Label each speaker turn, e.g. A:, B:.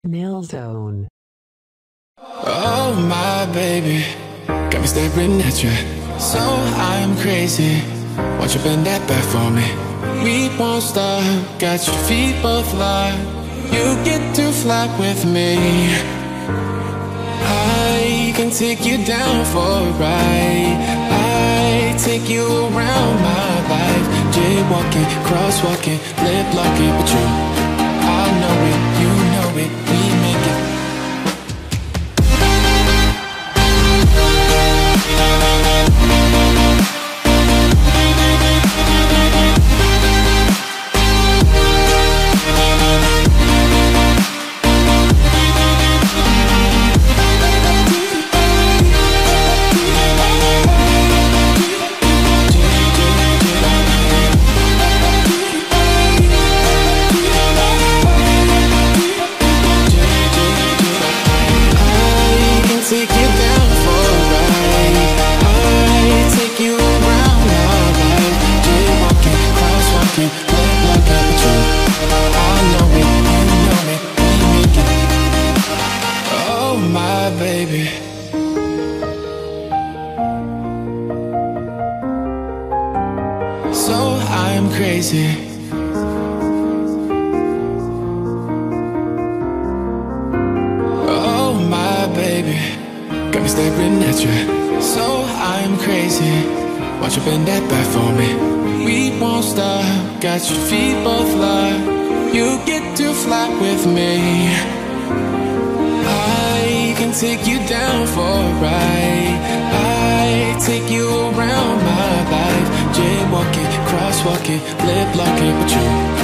A: Nailzone.
B: Oh my baby, got me staring at you. So I'm crazy. Won't you bend that back for me? We won't stop. Got your feet both locked. You get to fly with me. I can take you down for a ride. I take you around my life. Jaywalking, crosswalking, lip locking with you. I know it, you know it, we make it. Crazy. Oh my baby, got me staring at you. So I'm crazy. Won't you bend that back for me? We won't stop. Got your feet both locked. You get to fly with me. I can take you down for a ride. I take you around my life. Jaywalking, crosswalking, lip locking with you.